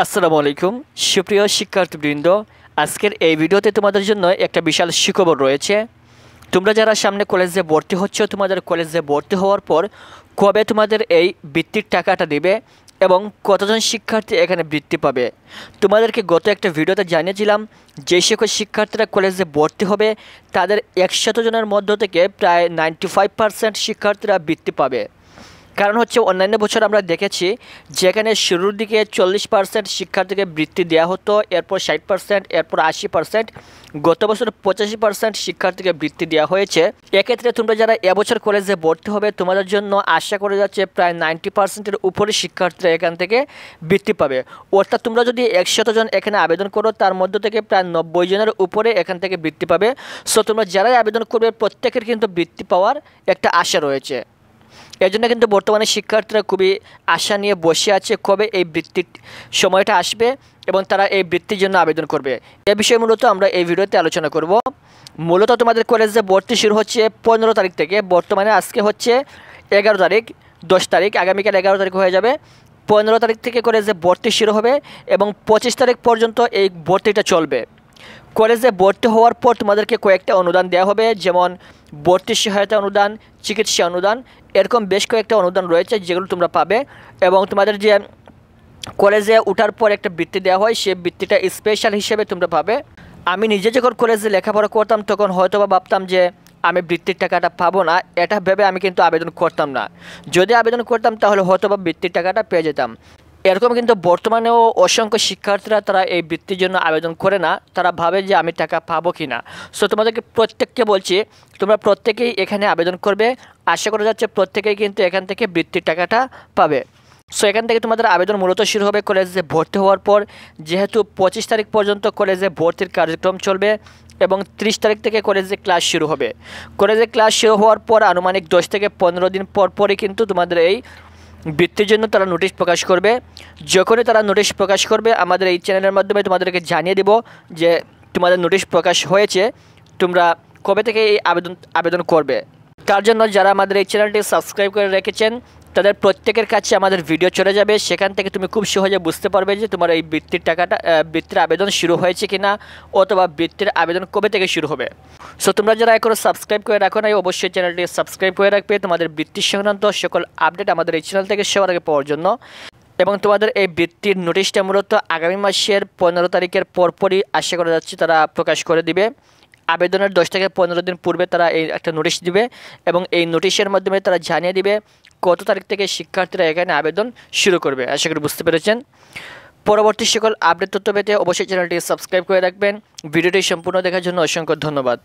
আসসালামু আলাইকুম সুপ্রিয় শিক্ষার্থীবৃন্দ, আজকের এই ভিডিওতে তোমাদের জন্য একটা বিশাল সুখবর রয়েছে। তোমরা যারা সামনে কলেজে ভর্তি হচ্ছ, তোমাদের কলেজে ভর্তি হওয়ার পর কবে তোমাদের এই বৃত্তির টাকাটা দিবে এবং কতজন শিক্ষার্থী এখানে বৃত্তি পাবে। তোমাদেরকে গত একটা ভিডিওতে জানিয়েছিলাম যে সকল শিক্ষার্থীরা কলেজে ভর্তি হবে তাদের 100 জনের মধ্য থেকে প্রায় 95% শিক্ষার্থীরা বৃত্তি পাবে। কারণ হচ্ছে অন্যান্য বছর আমরা দেখেছি যেখানে শুরুর দিকে 40% শিক্ষার্থীকে বৃত্তি দেওয়া হতো, এরপর 60%, এরপর 80%, গত বছর 85% শিক্ষার্থীকে বৃত্তি দেওয়া হয়েছে। এক্ষেত্রে তোমরা যারা এবছর কলেজে ভর্তি হবে তোমাদের জন্য আশা করে যাচ্ছে প্রায় 90%-এর উপরে শিক্ষার্থীরা এখান থেকে বৃত্তি পাবে। অর্থাৎ তোমরা যদি 100 জন এখানে আবেদন করো তার মধ্য থেকে প্রায় 90 জনের উপরে এখান থেকে বৃত্তি পাবে। সো তোমরা যারাই আবেদন করবে প্রত্যেকের কিন্তু বৃত্তি পাওয়ার একটা আশা রয়েছে। এর জন্য কিন্তু বর্তমানে শিক্ষার্থীরা খুবই আশা নিয়ে বসে আছে কবে এই বৃত্তির সময়টা আসবে এবং তারা এই বৃত্তির জন্য আবেদন করবে। এ বিষয়ে মূলত আমরা এই ভিডিওতে আলোচনা করব। মূলত তোমাদের কলেজে ভর্তি শুরু হচ্ছে 15 তারিখ থেকে। বর্তমানে আজকে হচ্ছে 11 তারিখ, 10 তারিখ, আগামীকাল 11 তারিখ হয়ে যাবে। 15 তারিখ থেকে কলেজে ভর্তি শুরু হবে এবং 25 তারিখ পর্যন্ত এই ভর্তিটা চলবে। কলেজে ভর্তি হওয়ার পর তোমাদেরকে কয়েকটা অনুদান দেওয়া হবে, যেমন ভর্তি সহায়তা অনুদান, চিকিৎসা অনুদান, এরকম বেশ কয়েকটা অনুদান রয়েছে যেগুলো তোমরা পাবে। এবং তোমাদের যে কলেজে ওঠার পর একটা বৃত্তি দেওয়া হয় সেই বৃত্তিটা স্পেশাল হিসেবে তোমরা পাবে। আমি নিজে যখন কলেজে লেখাপড়া করতাম তখন হয়তো বা ভাবতাম যে আমি বৃত্তির টাকাটা পাবো না, এটা ভেবে আমি কিন্তু আবেদন করতাম না। যদি আবেদন করতাম তাহলে হয়তো বা বৃত্তির টাকাটা পেয়ে যেতাম। এরকম কিন্তু বর্তমানেও অসংখ্য শিক্ষার্থীরা তারা এই বৃত্তির জন্য আবেদন করে না, তারা ভাবে যে আমি টাকা পাবো কি না। সো তোমাদেরকে প্রত্যেককে বলছি তোমরা প্রত্যেকেই এখানে আবেদন করবে। আশা করা যাচ্ছে প্রত্যেকেই কিন্তু এখান থেকে বৃত্তির টাকাটা পাবে। সো এখান থেকে তোমাদের আবেদন মূলত শুরু হবে কলেজে ভর্তি হওয়ার পর, যেহেতু 25 তারিখ পর্যন্ত কলেজে ভর্তির কার্যক্রম চলবে এবং 30 তারিখ থেকে কলেজে ক্লাস শুরু হবে। কলেজে ক্লাস শুরু হওয়ার পর আনুমানিক 10 থেকে 15 দিন পরই কিন্তু তোমাদের এই বৃত্তির জন্য তারা নোটিশ প্রকাশ করবে। যখনই তারা নোটিশ প্রকাশ করবে আমাদের এই চ্যানেলের মাধ্যমে তোমাদেরকে জানিয়ে দেব যে তোমাদের নোটিশ প্রকাশ হয়েছে, তোমরা কবে থেকে এই আবেদন করবে। তার জন্য যারা আমাদের এই চ্যানেলটি সাবস্ক্রাইব করে রেখেছেন তাদের প্রত্যেকের কাছে আমাদের ভিডিও চলে যাবে, সেখান থেকে তুমি খুব সহজে বুঝতে পারবে যে তোমার এই বৃত্তির আবেদন শুরু হয়েছে কিনা অথবা বৃত্তির আবেদন কবে থেকে শুরু হবে। সো তোমরা যারা এখনও সাবস্ক্রাইব করে রাখো নাই অবশ্যই চ্যানেলটি সাবস্ক্রাইব করে রাখবে তোমাদের বৃত্তির সংক্রান্ত সকল আপডেট আমাদের এই চ্যানেল থেকে সবার আগে পাওয়ার জন্য। এবং তোমাদের এই বৃত্তির নোটিশটা মূলত আগামী মাসের 15 তারিখের পরপরই আশা করা যাচ্ছে তারা প্রকাশ করে দিবে। আবেদনের 10 থেকে 15 দিন পূর্বে তারা এই একটা নোটিশ দিবে এবং এই নোটিশের মাধ্যমে তারা জানিয়ে দিবে কত তারিখ থেকে শিক্ষার্থীরা এখানে আবেদন শুরু করবে। আশা করি বুঝতে পেরেছেন। পরবর্তী সকল আপডেট তথ্য পেতে অবশ্যই চ্যানেলটি সাবস্ক্রাইব করে রাখবেন। ভিডিওটি সম্পূর্ণ দেখার জন্য অসংখ্য ধন্যবাদ।